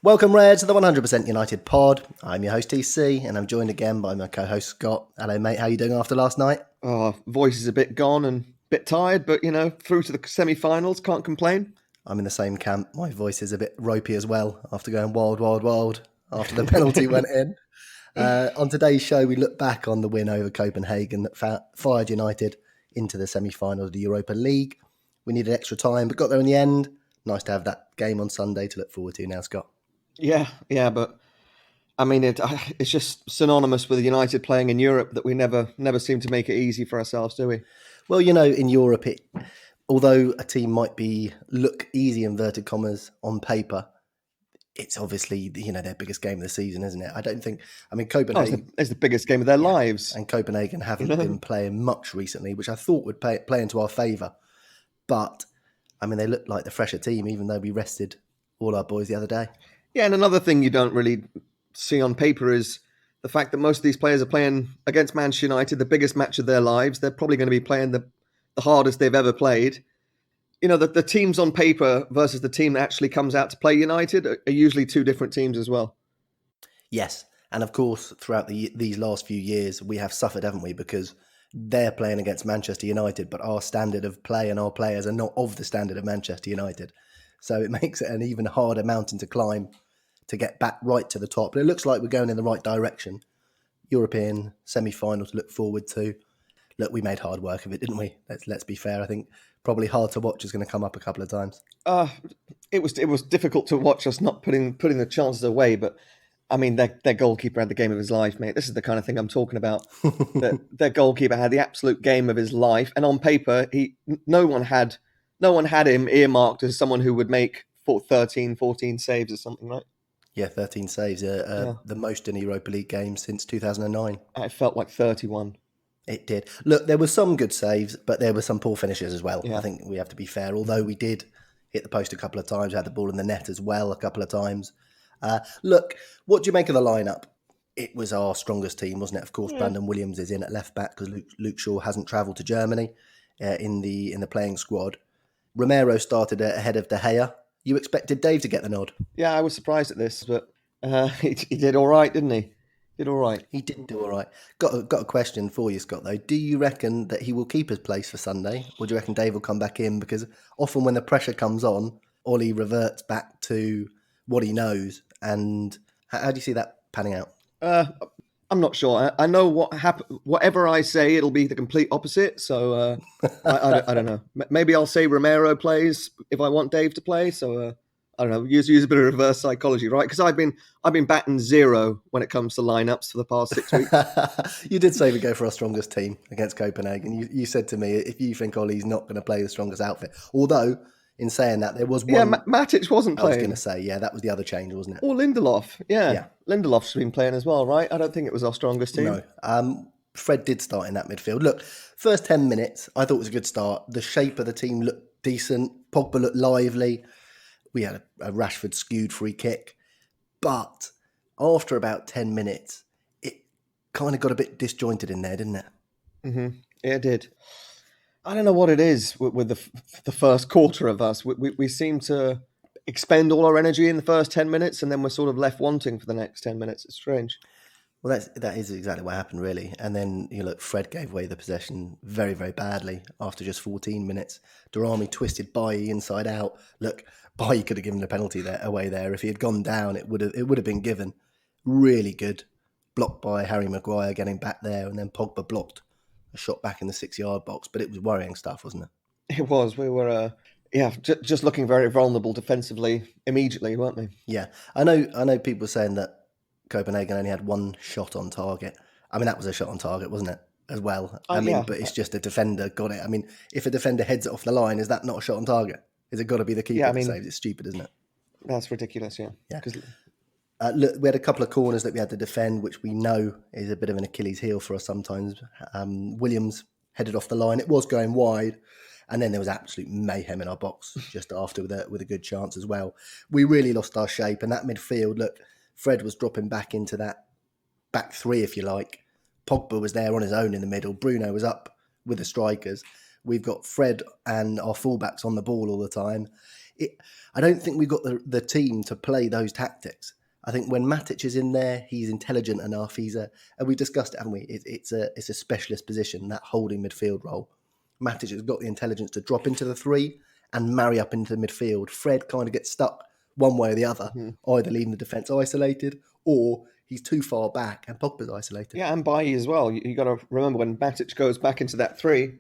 Welcome, Reds, to the 100% United pod. I'm your host, TC, and I'm joined again by my co-host, Scott. Hello, mate. How are you doing after last night? Oh, voice is a bit gone and a bit tired, but, through to the semi-finals, can't complain. I'm in the same camp. My voice is a bit ropey as well after going wild after the penalty went in. On today's show, we look back on the win over Copenhagen that fired United into the semi-final of the Europa League. We needed extra time, but got there in the end. Nice to have that game on Sunday to look forward to now, Scott. Yeah, but I mean, it's just synonymous with United playing in Europe that we never seem to make it easy for ourselves, do we? Well, in Europe, although a team might look easy, inverted commas, on paper, it's obviously, their biggest game of the season, isn't it? Copenhagen... it's the biggest game of their lives. And Copenhagen haven't been playing much recently, which I thought would play into our favour. But, they look like the fresher team, even though we rested all our boys the other day. Yeah, and another thing you don't really see on paper is the fact that most of these players are playing against Manchester United, the biggest match of their lives. They're probably going to be playing the hardest they've ever played. The teams on paper versus the team that actually comes out to play United are usually two different teams as well. Yes, and of course, throughout these last few years, we have suffered, haven't we? Because they're playing against Manchester United, but our standard of play and our players are not of the standard of Manchester United. So it makes it an even harder mountain to climb to get back right to the top. But it looks like we're going in the right direction. European semi-final to look forward to. Look, we made hard work of it, didn't we? Let's be fair. I think probably hard to watch is going to come up a couple of times. It was difficult to watch us not putting the chances away, but their goalkeeper had the game of his life, mate. This is the kind of thing I'm talking about. Their goalkeeper had the absolute game of his life, and on paper, no one had him earmarked as someone who would make 13, 14 saves or something, right? Yeah, 13 saves, the most in Europa League games since 2009. It felt like 31. It did. Look, there were some good saves, but there were some poor finishes as well. Yeah. I think we have to be fair. Although we did hit the post a couple of times, had the ball in the net as well a couple of times. Look, what do you make of the lineup? It was our strongest team, wasn't it? Of course, Brandon Williams is in at left back because Luke Shaw hasn't travelled to Germany in the playing squad. Romero started ahead of De Gea. You expected Dave to get the nod? Yeah, I was surprised at this, but he did all right, didn't he? He did all right. Got a question for you, Scott, though. Do you reckon that he will keep his place for Sunday? Or do you reckon Dave will come back in? Because often when the pressure comes on, Ollie reverts back to what he knows. And how do you see that panning out? I'm not sure. I know what happen. Whatever I say, it'll be the complete opposite. So I don't know. Maybe I'll say Romero plays if I want Dave to play. So I don't know. Use a bit of reverse psychology, right? Because I've been batting zero when it comes to lineups for the past 6 weeks. You did say we go for our strongest team against Copenhagen. You said to me, if you think Ollie's not going to play the strongest outfit, although in saying that there was one. Yeah, Matic wasn't playing. I was going to say, yeah, that was the other change, wasn't it? Or Lindelof. Yeah. Lindelof's been playing as well, right? I don't think it was our strongest team. No. Fred did start in that midfield. Look, first 10 minutes, I thought it was a good start. The shape of the team looked decent. Pogba looked lively. We had a Rashford skewed free kick. But after about 10 minutes, it kind of got a bit disjointed in there, didn't it? Mm-hmm. Yeah, it did. I don't know what it is with the first quarter of us. We seem to expend all our energy in the first 10 minutes and then we're sort of left wanting for the next 10 minutes. It's strange. Well, that is exactly what happened, really. And then, Fred gave away the possession very, very badly after just 14 minutes. Durrami twisted Bailly inside out. Look, Bailly could have given the penalty away there. If he had gone down, it would have been given. Really good. Blocked by Harry Maguire getting back there, and then Pogba blocked a shot back in the 6-yard box. But it was worrying stuff, wasn't it? It was. We were... just looking very vulnerable defensively immediately, weren't we? Yeah, I know people saying that Copenhagen only had one shot on target. That was a shot on target, wasn't it, as well? But it's just a defender got it. If a defender heads it off the line, is that not a shot on target? Is it got to be the keeper that saves? It's stupid, isn't it? That's ridiculous, yeah. Look, we had a couple of corners that we had to defend, which we know is a bit of an Achilles heel for us sometimes. Williams headed off the line. It was going wide. And then there was absolute mayhem in our box just after with a good chance as well. We really lost our shape. And that midfield, look, Fred was dropping back into that back three, if you like. Pogba was there on his own in the middle. Bruno was up with the strikers. We've got Fred and our fullbacks on the ball all the time. I don't think we've got the team to play those tactics. I think when Matic is in there, he's intelligent enough. And we discussed it, haven't we? It's a specialist position, that holding midfield role. Matic has got the intelligence to drop into the three and marry up into the midfield. Fred kind of gets stuck one way or the other, either leaving the defence isolated or he's too far back and Pogba's isolated. Yeah, and Bailly as well. You got to remember when Matic goes back into that three,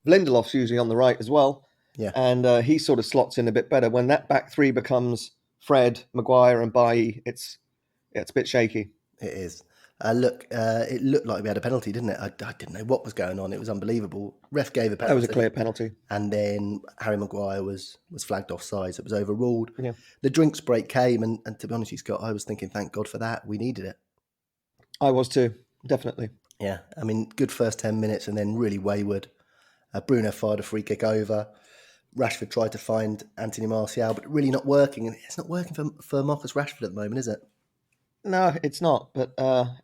Lindelof's usually on the right as well. Yeah. And he sort of slots in a bit better. When that back three becomes Fred, Maguire and Bailly, it's a bit shaky. It is. It looked like we had a penalty, didn't it? I didn't know what was going on. It was unbelievable. Ref gave a penalty. That was a clear penalty. And then Harry Maguire was flagged offside. So it was overruled. Yeah. The drinks break came. And to be honest with you, Scott, I was thinking, thank God for that. We needed it. I was too, definitely. Yeah. I mean, good first 10 minutes and then really wayward. Bruno fired a free kick over. Rashford tried to find Anthony Martial, but really not working. And it's not working for Marcus Rashford at the moment, is it? No, it's not. But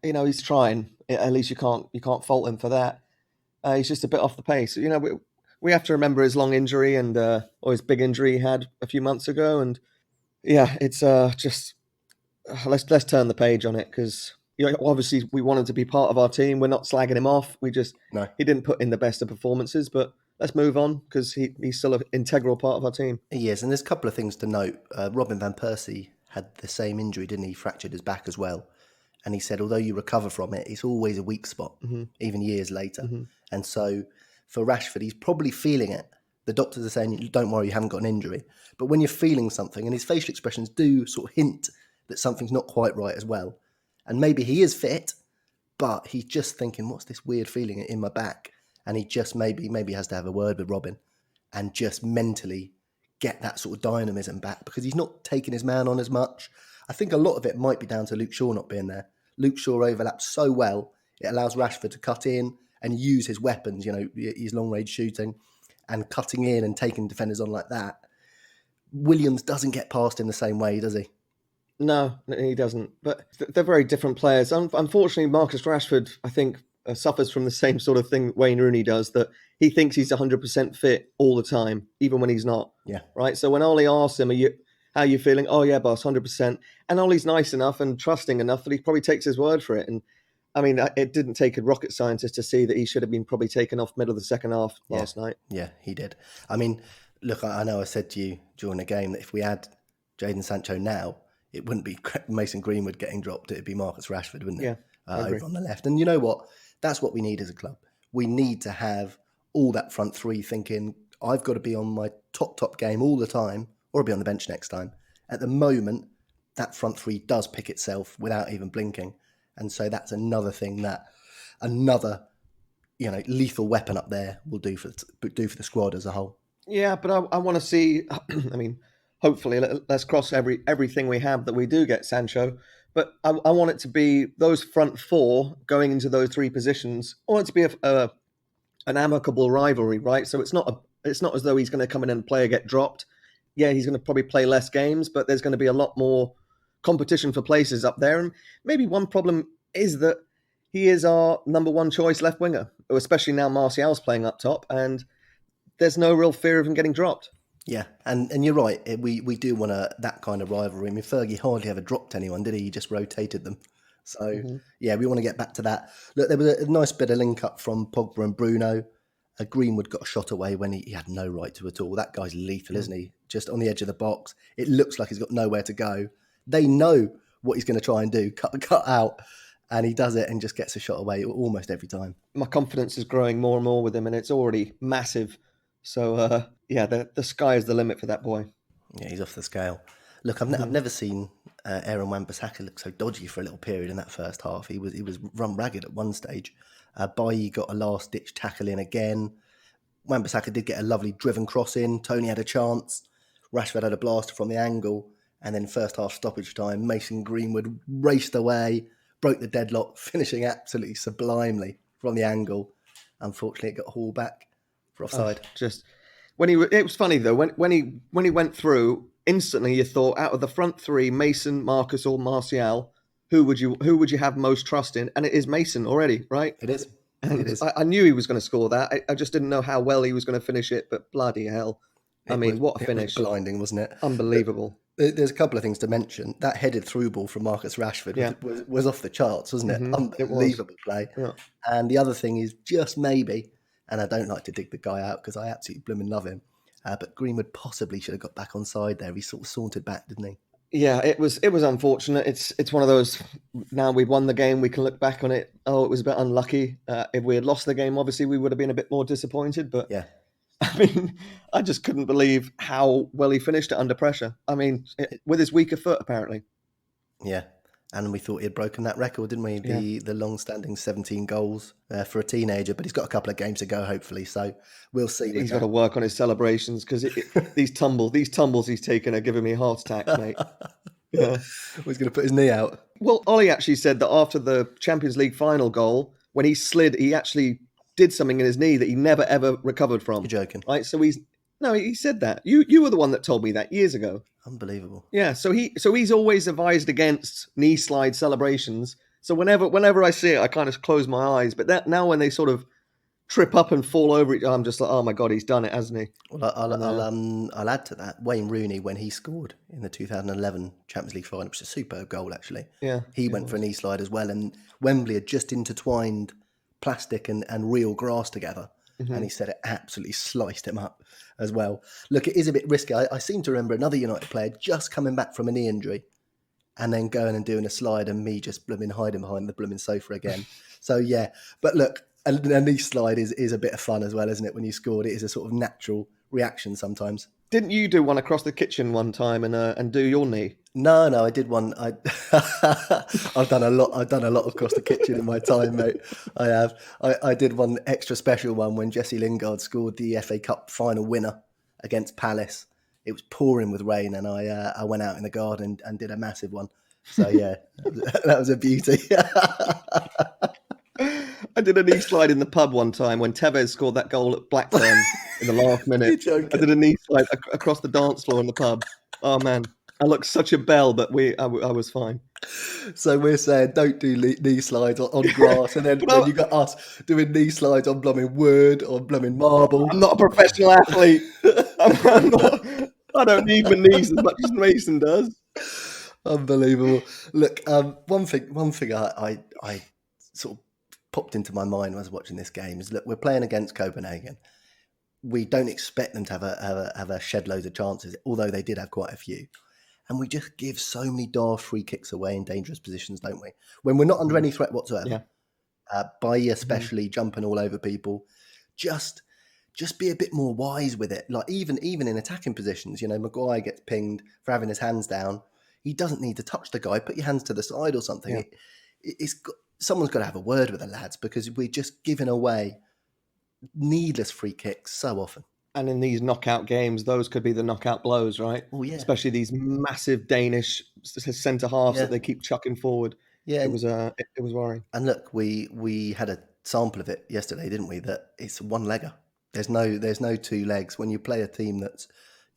he's trying. At least you can't fault him for that. He's just a bit off the pace. We have to remember his long injury and or his big injury he had a few months ago. And yeah, it's just let's turn the page on it because obviously we want him to be part of our team. We're not slagging him off. He didn't put in the best of performances, but let's move on because he's still an integral part of our team. He is, and there's a couple of things to note. Robin van Persie had the same injury, didn't he? He fractured his back as well. And he said, although you recover from it, it's always a weak spot, even years later. Mm-hmm. And so for Rashford, he's probably feeling it. The doctors are saying, don't worry, you haven't got an injury. But when you're feeling something, and his facial expressions do sort of hint that something's not quite right as well. And maybe he is fit, but he's just thinking, what's this weird feeling in my back? And he just maybe has to have a word with Robin and just mentally get that sort of dynamism back because he's not taking his man on as much. I think a lot of it might be down to Luke Shaw not being there. Luke Shaw overlaps so well, it allows Rashford to cut in and use his weapons, his long-range shooting and cutting in and taking defenders on like that. Williams doesn't get past him the same way, does he? No, he doesn't. But they're very different players. Unfortunately, Marcus Rashford, I think, suffers from the same sort of thing Wayne Rooney does, that he thinks he's 100% fit all the time, even when he's not. Yeah. Right? So when Ole asks him, how are you feeling? Oh, yeah, boss, 100%. And Ole's nice enough and trusting enough that he probably takes his word for it. And I mean, it didn't take a rocket scientist to see that he should have been probably taken off middle of the second half last night. Yeah, he did. I mean, look, I know I said to you during the game that if we had Jadon Sancho now, it wouldn't be Mason Greenwood getting dropped. It'd be Marcus Rashford, wouldn't it? Yeah, over on the left. And you know what? That's what we need as a club. We need to have all that front three thinking, I've got to be on my top game all the time, or I'll be on the bench next time. At the moment, that front three does pick itself without even blinking. And so that's another thing that another, lethal weapon up there will do for the squad as a whole. Yeah, but I want to see, I mean, hopefully let's cross everything we have that we do get Sancho. But I want it to be those front four going into those three positions. I want it to be an amicable rivalry, right? So it's not as though he's going to come in and play or get dropped. Yeah, he's going to probably play less games, but there's going to be a lot more competition for places up there. And maybe one problem is that he is our number one choice left winger, especially now Martial's playing up top, and there's no real fear of him getting dropped. Yeah, and you're right. We do want that kind of rivalry. I mean, Fergie hardly ever dropped anyone, did he? He just rotated them. So, yeah, we want to get back to that. Look, there was a nice bit of link-up from Pogba and Bruno. Greenwood got a shot away when he had no right to at all. That guy's lethal, isn't he? Just on the edge of the box. It looks like he's got nowhere to go. They know what he's going to try and do, cut out, and he does it and just gets a shot away almost every time. My confidence is growing more and more with him, and it's already massive. So, the sky is the limit for that boy. Yeah, he's off the scale. Look, I've never seen Aaron Wan-Bissaka look so dodgy for a little period in that first half. He was run ragged at one stage. Bailly got a last-ditch tackle in again. Wan-Bissaka did get a lovely driven cross in. Tony had a chance. Rashford had a blaster from the angle. And then first half stoppage time, Mason Greenwood raced away, broke the deadlock, finishing absolutely sublimely from the angle. Unfortunately, it got hauled back for offside. It was funny though, when he went through, instantly you thought, out of the front three, Mason, Marcus or Martial, who would you have most trust in? And it is Mason already, right? It is. And I knew he was going to score that. I just didn't know how well he was going to finish it, but bloody hell. I mean, what a It was finish. blinding, wasn't it? Unbelievable. There's a couple of things to mention. That headed through ball from Marcus Rashford Yeah. was off the charts, wasn't it? It was. Unbelievable play. Yeah. And the other thing is just maybe, and I don't like to dig the guy out because I absolutely blooming love him, but Greenwood possibly should have got back on side there. He sort of sauntered back, didn't he? Yeah, it was unfortunate. It's one of those. Now we've won the game, we can look back on it. Oh, it was a bit unlucky. If we had lost the game, obviously we would have been a bit more disappointed. But Yeah. I mean, I just couldn't believe how well he finished it under pressure. I mean, with his weaker foot, apparently. Yeah. And we thought he had broken that record, didn't we? The long-standing 17 goals for a teenager, but he's got a couple of games to go, hopefully. So we'll see. He's got to work on his celebrations because these tumbles he's taken are giving me a heart attack, mate. Yeah. He's going to put his knee out. Well, Ollie actually said that after the Champions League final goal, when he slid, he actually did something in his knee that he never ever recovered from. You're joking. Right? So he said that. You were the one that told me that years ago. Unbelievable. Yeah, so he's always advised against knee slide celebrations. So whenever I see it, I kind of close my eyes. But now when they sort of trip up and fall over it, I'm just like, oh my God, he's done it, hasn't he? Well, I'll add to that. Wayne Rooney, when he scored in the 2011 Champions League final, which was a superb goal, actually. Yeah, he went for a knee slide as well, and Wembley had just intertwined plastic and real grass together, and he said it absolutely sliced him up as well. Look, it is a bit risky. I seem to remember another United player just coming back from a knee injury and then going and doing a slide and me just blooming hiding behind the blooming sofa again. So, yeah. But look, a knee slide is a bit of fun as well, isn't it? When you scored, it is a sort of natural reaction sometimes. Didn't you do one across the kitchen one time and do your knee? No, I did one. I've done a lot across the kitchen in my time, mate. I have. I did one extra special one when Jesse Lingard scored the FA Cup final winner against Palace. It was pouring with rain, and I went out in the garden and did a massive one. So yeah, that was a beauty. I did a knee slide in the pub one time when Tevez scored that goal at Blackburn in the last minute. I did a knee slide across the dance floor in the pub. Oh man, I looked such a bell, but I was fine. So we're saying don't do knee slides on grass, and then you got us doing knee slides on blooming wood or blooming marble. I'm not a professional athlete. I'm not. I don't need my knees as much as Mason does. Unbelievable. Look, one thing I sort of popped into my mind when I was watching this game is, look, we're playing against Copenhagen. We don't expect them to have a shed loads of chances, although they did have quite a few. And we just give so many daft free kicks away in dangerous positions, don't we? When we're not under any threat whatsoever. Yeah. Bailly especially jumping all over people. Just be a bit more wise with it. Like even in attacking positions, Maguire gets pinged for having his hands down. He doesn't need to touch the guy. Put your hands to the side or something. Yeah. Someone's got to have a word with the lads because we're just giving away needless free kicks so often. And in these knockout games, those could be the knockout blows, right? Oh, yeah. Especially these massive Danish centre halves that they keep chucking forward. Yeah, it was worrying. And look, we had a sample of it yesterday, didn't we? That it's one legger. There's no two legs when you play a team that's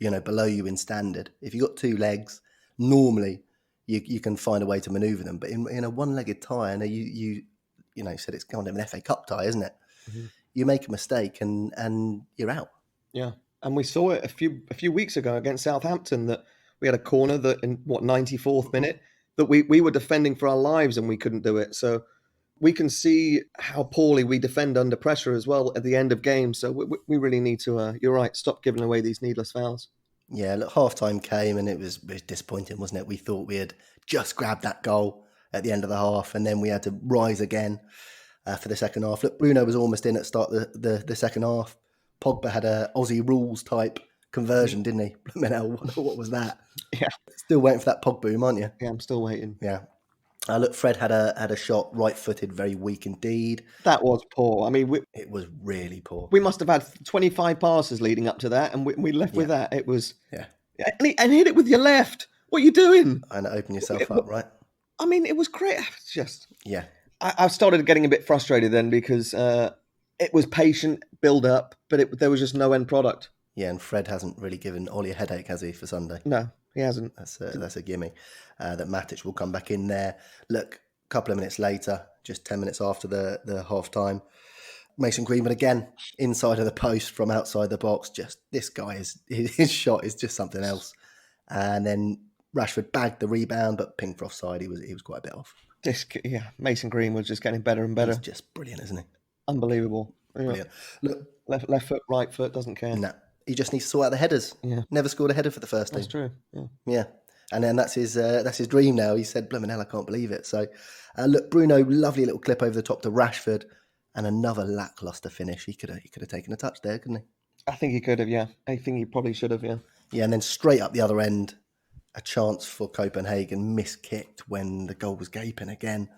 below you in standard. If you got two legs, normally you can find a way to manoeuvre them. But in a one-legged tie, and you said it's kind of an FA Cup tie, isn't it? Mm-hmm. You make a mistake and you're out. Yeah, and we saw it a few weeks ago against Southampton that we had a corner that in 94th minute that we were defending for our lives and we couldn't do it. So we can see how poorly we defend under pressure as well at the end of games. So we really need to, you're right, stop giving away these needless fouls. Yeah, look, half-time came and it was disappointing, wasn't it? We thought we had just grabbed that goal at the end of the half and then we had to rise again for the second half. Look, Bruno was almost in at the start of the second half. Pogba had a Aussie rules type conversion, didn't he? What was that? Yeah. Still waiting for that Pog boom, aren't you? Yeah, I'm still waiting. Yeah. Look, Fred had a shot, right-footed, very weak indeed. That was poor. I mean, it was really poor. We must have had 25 passes leading up to that, and we left with that. It was and hit it with your left. What are you doing? And open yourself up, right? I mean, it was great. It's just I started getting a bit frustrated then because it was patient build up, but there was just no end product. Yeah, and Fred hasn't really given Ollie a headache, has he, for Sunday? No, he hasn't. That's a gimme. That Matic will come back in there. Look, a couple of minutes later, just 10 minutes after the half time, Mason Greenwood again, inside of the post from outside the box. Just this guy his shot is just something else. And then Rashford bagged the rebound, but pinged for offside. He was quite a bit off. Mason Greenwood's just getting better and better. He's just brilliant, isn't he? Unbelievable. Brilliant. Look, left foot, right foot, doesn't care. No, he just needs to sort out the headers. Yeah. Never scored a header for the first team. That's true. Yeah. And then that's his dream now. He said, "Blimmin' hell, I can't believe it." So, look, Bruno, lovely little clip over the top to Rashford, and another lackluster finish. He could have taken a touch there, couldn't he? I think he could have. Yeah, I think he probably should have. Yeah. Yeah, and then straight up the other end, a chance for Copenhagen, miskicked when the goal was gaping again.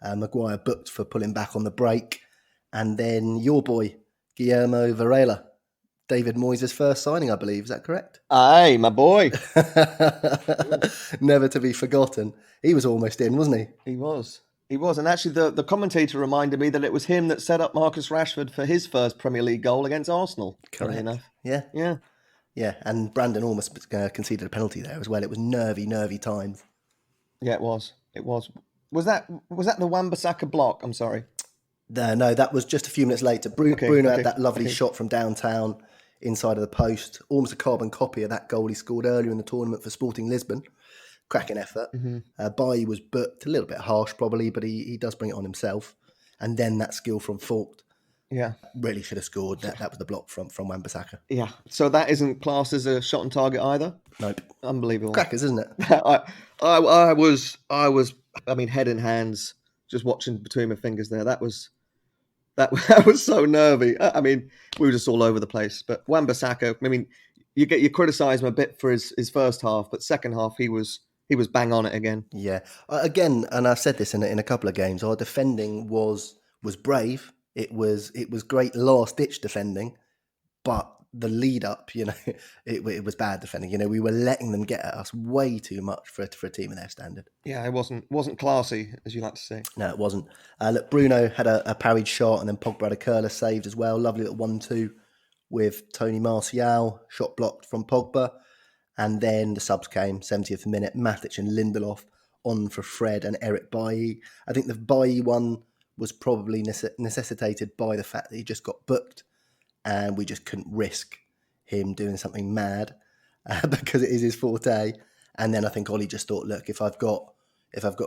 Maguire booked for pulling back on the break, and then your boy Guillermo Varela. David Moyes' first signing, I believe. Is that correct? Aye, my boy. Never to be forgotten. He was almost in, wasn't he? He was. And actually the commentator reminded me that it was him that set up Marcus Rashford for his first Premier League goal against Arsenal. Correct. Enough. Yeah. Yeah, and Brandon almost conceded a penalty there as well. It was nervy times. Yeah, it was. Was that the Wan-Bissaka block? I'm sorry. No, that was just a few minutes later. Bruno had that lovely shot from downtown, inside of the post, almost a carbon copy of that goal he scored earlier in the tournament for Sporting Lisbon. Cracking effort. Bailly was booked, a little bit harsh probably, but he does bring it on himself. And then that skill from Vogt. Yeah. Really should have scored. That was the block from Wan-Bissaka. Yeah. So that isn't classed as a shot on target either? Nope. Unbelievable. Crackers, isn't it? I was head in hands, just watching between my fingers there. That was so nervy. I mean, we were just all over the place. But Wan-Bissaka, I mean, you criticise him a bit for his first half, but second half he was bang on it again. Yeah. Again, and I've said this in a couple of games, our defending was brave. It was great last ditch defending, but the lead up, it was bad defending. We were letting them get at us way too much for a team of their standard. Yeah, it wasn't classy, as you like to say. No, it wasn't. Look, Bruno had a parried shot, and then Pogba had a curler saved as well. Lovely little 1-2 with Tony Martial, shot blocked from Pogba, and then the subs came, 70th minute. Matic and Lindelof on for Fred and Eric Bailly. I think the Bailly one was probably necessitated by the fact that he just got booked, and we just couldn't risk him doing something mad because it is his forte. And then I think Ollie just thought, look, if I've got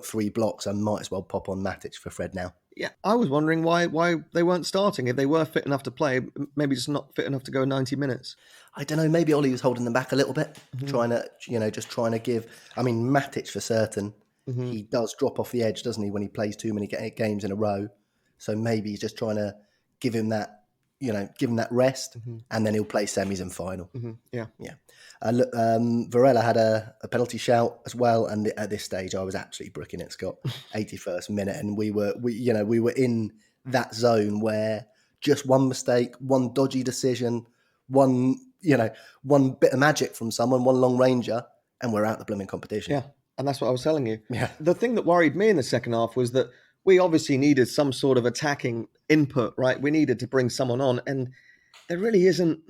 3 blocks, I might as well pop on Matic for Fred now. Yeah, I was wondering why they weren't starting. If they were fit enough to play, maybe just not fit enough to go 90 minutes. I don't know. Maybe Ollie was holding them back a little bit, trying to give. I mean, Matic for certain. He does drop off the edge, doesn't he, when he plays too many games in a row? So maybe he's just trying to give him that rest, and then he'll play semis and final. Yeah. Look, Varela had a penalty shout as well, and at this stage, I was absolutely bricking it, Scott. 81st minute, and we were in that zone where just one mistake, one dodgy decision, one bit of magic from someone, one long ranger, and we're out the blooming competition. Yeah. And that's what I was telling you. Yeah. The thing that worried me in the second half was that we obviously needed some sort of attacking input, right? We needed to bring someone on, and there really isn't.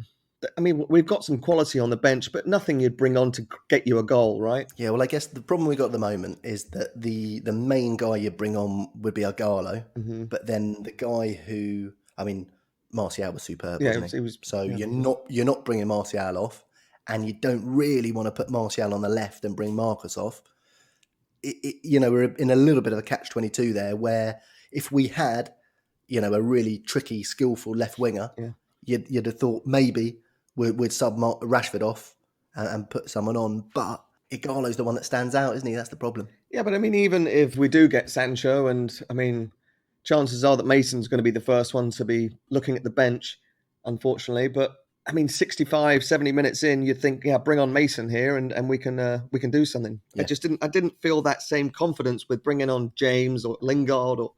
I mean, we've got some quality on the bench, but nothing you'd bring on to get you a goal, right? Yeah, well, I guess the problem we got at the moment is that the main guy you bring on would be Argalo, but then the guy who, I mean, Martial was superb, wasn't he? You're not bringing Martial off, and you don't really want to put Martial on the left and bring Marcus off. We're in a little bit of a catch-22 there, where if we had, a really tricky, skillful left winger, you'd have thought maybe we'd sub Rashford off and put someone on. But Igalo's the one that stands out, isn't he? That's the problem. Yeah, but I mean, even if we do get Sancho, and I mean, chances are that Mason's going to be the first one to be looking at the bench, unfortunately. But I mean, 65, 70 minutes in, you'd think, yeah, bring on Mason here and we can do something. Yeah. I didn't feel that same confidence with bringing on James or Lingard or,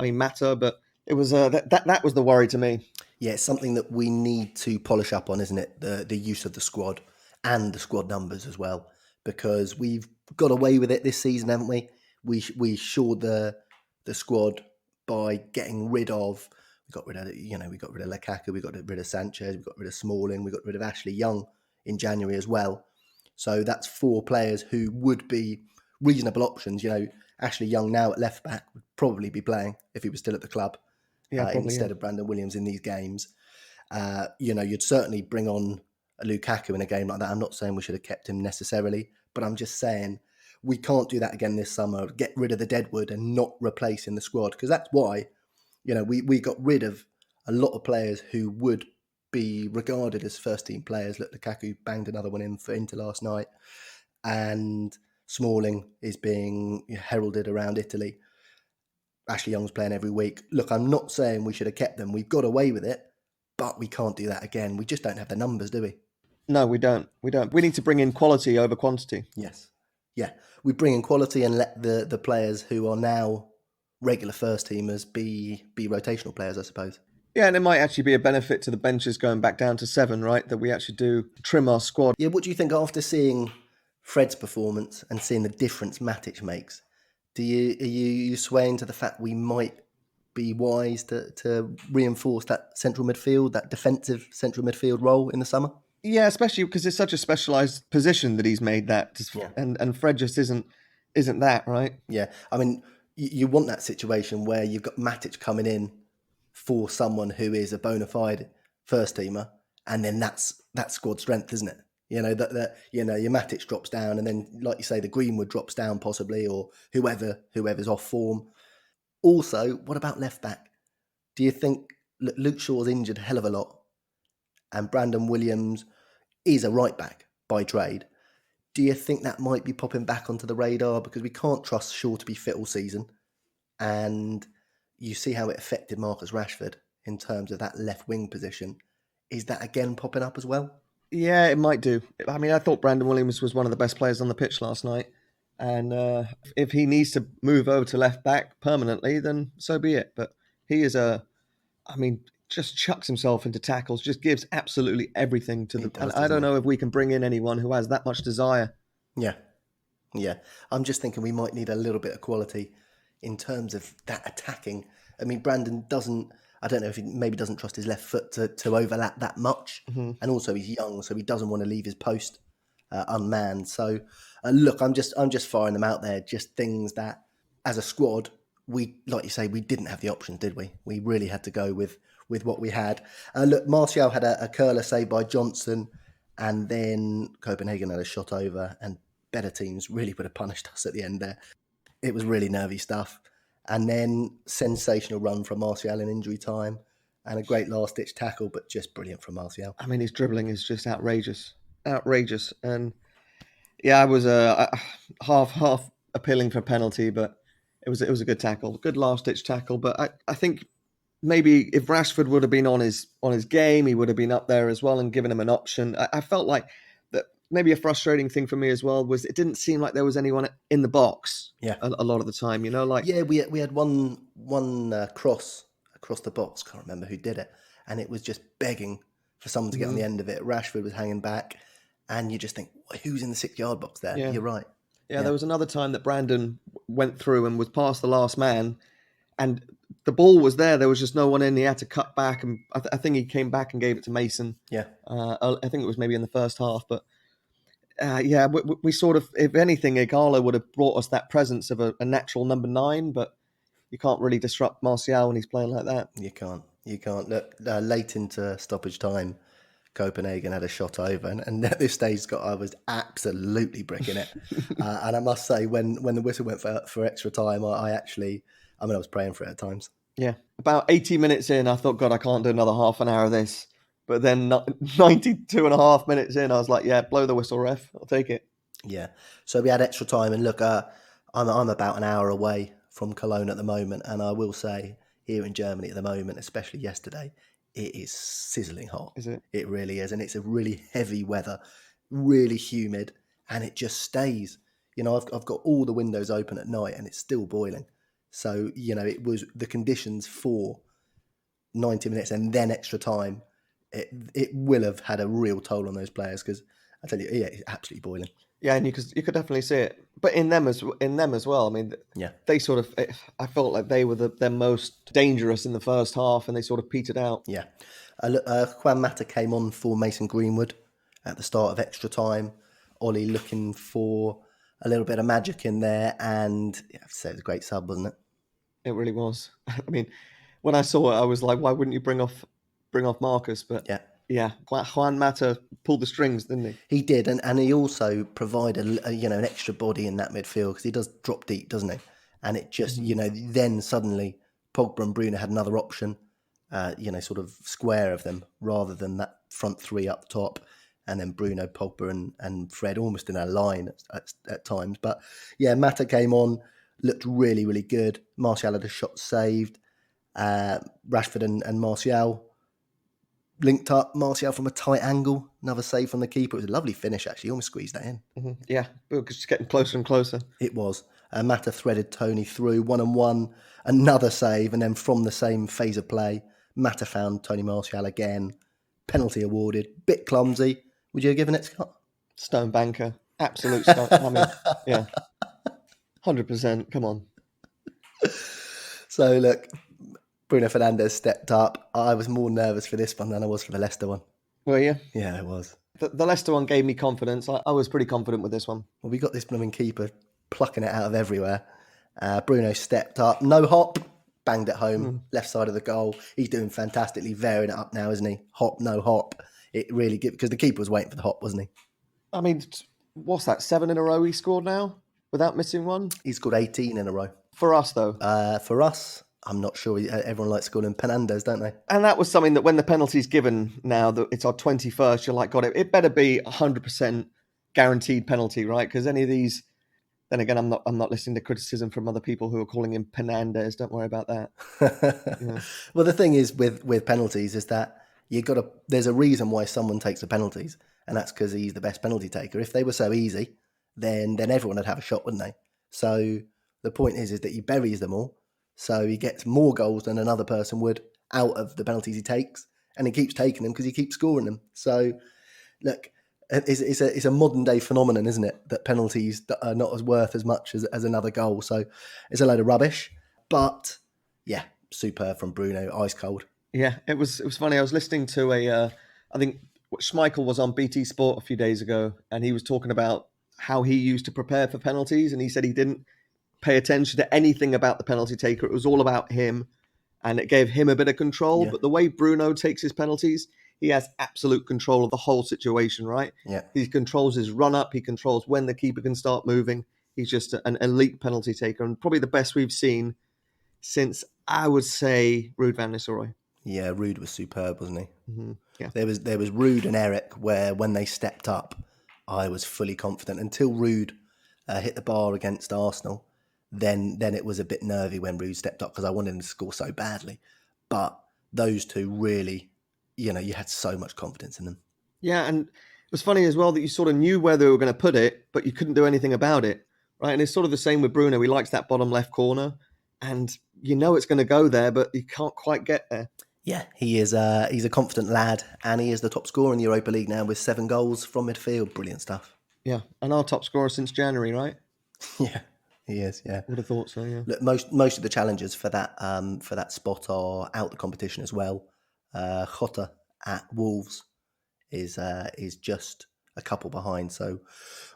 Mata, but it was that was the worry to me. Yeah, it's something that we need to polish up on, isn't it? The use of the squad and the squad numbers as well, because we've got away with it this season, haven't we? We shored the squad by getting rid of. We got rid of Lukaku, we got rid of Sanchez, we got rid of Smalling, we got rid of Ashley Young in January as well. So that's 4 players who would be reasonable options. Ashley Young now at left back would probably be playing if he was still at the club. Yeah, probably. instead Yeah. of Brandon Williams in these games. You'd certainly bring on a Lukaku in a game like that. I'm not saying we should have kept him necessarily, but I'm just saying we can't do that again this summer. Get rid of the deadwood and not replace in the squad, because that's why, we got rid of a lot of players who would be regarded as first team players. Look, Lukaku banged another one in for Inter last night, and Smalling is being heralded around Italy. Ashley Young's playing every week. Look, I'm not saying we should have kept them. We've got away with it, but we can't do that again. We just don't have the numbers, do we? No, we don't. We don't. We need to bring in quality over quantity. Yes. Yeah. We bring in quality and let the players who are now regular first teamers be rotational players, I suppose. Yeah, and it might actually be a benefit to the benches going back down to 7, right? That we actually do trim our squad. Yeah, what do you think after seeing Fred's performance and seeing the difference Matic makes? Are you swaying to the fact we might be wise to reinforce that central midfield, that defensive central midfield role in the summer? Yeah, especially because it's such a specialised position that he's made that, and Fred just isn't that, right? Yeah, I mean, you want that situation where you've got Matic coming in for someone who is a bona fide first teamer, and then that's squad strength, isn't it? That your Matic drops down, and then, like you say, the Greenwood drops down possibly, or whoever's off form. Also, what about left back? Do you think Luke Shaw's injured a hell of a lot, and Brandon Williams is a right back by trade? Do you think that might be popping back onto the radar, because we can't trust Shaw to be fit all season, and you see how it affected Marcus Rashford in terms of that left wing position? Is that again popping up as well? Yeah, it might do. I mean, I thought Brandon Williams was one of the best players on the pitch last night. And if he needs to move over to left back permanently, then so be it. But he is just chucks himself into tackles, just gives absolutely everything to and I don't know if we can bring in anyone who has that much desire. Yeah. I'm just thinking we might need a little bit of quality in terms of that attacking. I mean, Brandon I don't know if he maybe doesn't trust his left foot to overlap that much. Mm-hmm. And also he's young, so he doesn't want to leave his post unmanned. So look, I'm just firing them out there, just things that as a squad, we, like you say, we didn't have the options, did we? We really had to go with what we had. Look, Martial had a curler saved by Johnson, and then Copenhagen had a shot over, and better teams really would have punished us at the end there. It was really nervy stuff. And then sensational run from Martial in injury time, and a great last-ditch tackle, but just brilliant from Martial. I mean, his dribbling is just outrageous. And yeah, I was half appealing for a penalty, but it was a good tackle, good last-ditch tackle. But I think maybe if Rashford would have been on his game, he would have been up there as well and given him an option. I felt like that. Maybe a frustrating thing for me as well was it didn't seem like there was anyone in the box. Yeah, a lot of the time, we had one cross across the box. Can't remember who did it, and it was just begging for someone to get on the end of it. Rashford was hanging back, and you just think, who's in the 6-yard box there? Yeah. You're right. Yeah, there was another time that Brandon went through and was past the last man, and the ball was there. There was just no one in. He had to cut back, and I think he came back and gave it to Mason. Yeah, I think it was maybe in the first half, but. We sort of, if anything, Igalo would have brought us that presence of a natural number 9, but you can't really disrupt Martial when he's playing like that. You can't. Look, late into stoppage time, Copenhagen had a shot over, and at this stage, I was absolutely bricking it. And I must say, when the whistle went for extra time, I was praying for it at times. Yeah, about 80 minutes in, I thought, God, I can't do another half an hour of this. But then 92 and a half minutes in, I was like, yeah, blow the whistle, ref. I'll take it. Yeah. So we had extra time. And look, I'm about an hour away from Cologne at the moment. And I will say, here in Germany at the moment, especially yesterday, it is sizzling hot. Is it? It really is. And it's a really heavy weather, really humid. And it just stays. I've got all the windows open at night and it's still boiling. So, it was the conditions for 90 minutes and then extra time. It will have had a real toll on those players, because I tell you, it's absolutely boiling. Yeah, and you could definitely see it, but in them as well. I mean, yeah, they sort of. I felt like they were their most dangerous in the first half, and they sort of petered out. Yeah, Juan Mata came on for Mason Greenwood at the start of extra time. Ollie looking for a little bit of magic in there, and I have to say it was a great sub, wasn't it? It really was. I mean, when I saw it, I was like, why wouldn't you bring off Marcus? But Yeah. yeah, Juan Mata pulled the strings, didn't he? He did, and he also provided an extra body in that midfield because he does drop deep, doesn't he? And it just then suddenly Pogba and Bruno had another option, sort of square of them rather than that front three up top, and then Bruno, Pogba, and Fred almost in a line at times. But yeah, Mata came on, looked really, really good. Martial had a shot saved. Rashford and Martial linked up. Martial from a tight angle, another save from the keeper. It was a lovely finish, actually. Almost squeezed that in. Yeah, but it was just getting closer and closer. It was. Mata threaded Tony through 1-on-1, another save, and then from the same phase of play, Mata found Tony Martial again. Penalty awarded. Bit clumsy. Would you have given it, Scott? Stone banker. Absolute stone. I mean, yeah. 100%. Come on. So, look, Bruno Fernandes stepped up. I was more nervous for this one than I was for the Leicester one. Were you? Yeah, it was. The Leicester one gave me confidence. I was pretty confident with this one. Well, we got this blooming keeper plucking it out of everywhere. Bruno stepped up. No hop. Banged it home. Left side of the goal. He's doing fantastically, varying it up now, isn't he? Hop, no hop. It really gives, because the keeper was waiting for the hop, wasn't he? I mean, what's that? 7 in a row he scored now without missing one? He's scored 18 in a row. For us, though. For us, I'm not sure. Everyone likes scoring Fernandes, don't they? And that was something that when the penalty's given now, that it's our 21st, you're like, God, it better be 100% guaranteed penalty, right? Because any of these, then again, I'm not listening to criticism from other people who are calling him Fernandes. Don't worry about that. Yeah. Well, the thing is with penalties is that there's a reason why someone takes the penalties, and that's because he's the best penalty taker. If they were so easy, then everyone would have a shot, wouldn't they? So the point is that he buries them all. So he gets more goals than another person would out of the penalties he takes, and he keeps taking them because he keeps scoring them. So, look, it's a modern day phenomenon, isn't it? That penalties are not as worth as much as another goal. So it's a load of rubbish. But yeah, superb from Bruno, ice cold. Yeah, it was funny. I was listening to I think Schmeichel was on BT Sport a few days ago, and he was talking about how he used to prepare for penalties, and he said he didn't pay attention to anything about the penalty taker. It was all about him, and it gave him a bit of control. Yeah. But the way Bruno takes his penalties, he has absolute control of the whole situation, right? Yeah. He controls his run-up. He controls when the keeper can start moving. He's just an elite penalty taker, and probably the best we've seen since, I would say, Ruud van Nistelrooy. Yeah, Ruud was superb, wasn't he? Mm-hmm. Yeah. There was Ruud and Eric where when they stepped up, I was fully confident until Ruud hit the bar against Arsenal. Then it was a bit nervy when Ruud stepped up because I wanted him to score so badly. But those two really, you had so much confidence in them. Yeah, and it was funny as well that you sort of knew where they were going to put it, but you couldn't do anything about it, right? And it's sort of the same with Bruno. He likes that bottom left corner, and it's going to go there, but he can't quite get there. Yeah, he's a confident lad, and he is the top scorer in the Europa League now with 7 goals from midfield. Brilliant stuff. Yeah, and our top scorer since January, right? Yeah, he is. Yeah, would have thought so. Yeah. Look, most of the challengers for that spot are out the competition as well. Jota at Wolves is just a couple behind, so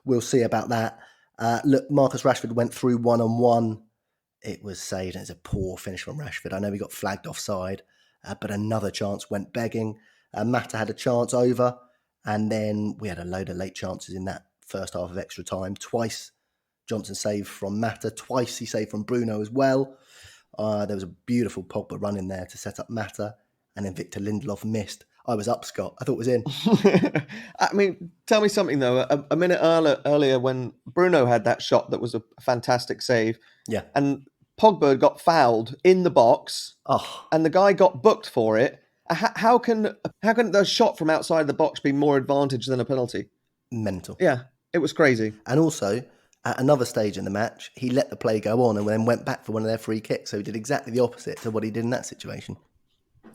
we'll see about that. Look, Marcus Rashford went through 1-on-1. It was saved, and it's a poor finish from Rashford. I know we got flagged offside. But another chance went begging. Mata had a chance over, and then we had a load of late chances in that first half of extra time. Twice Johnson saved from Mata. Twice he saved from Bruno as well. There was a beautiful Pogba run in there to set up Mata, and then Victor Lindelof missed. I was up, Scott. I thought it was in. I mean, tell me something, though. A minute earlier when Bruno had that shot that was a fantastic save. Yeah. And Pogba got fouled in the box, and the guy got booked for it. How can the shot from outside the box be more advantage than a penalty? Mental. Yeah, it was crazy. And also, at another stage in the match, he let the play go on and then went back for one of their free kicks. So he did exactly the opposite to what he did in that situation.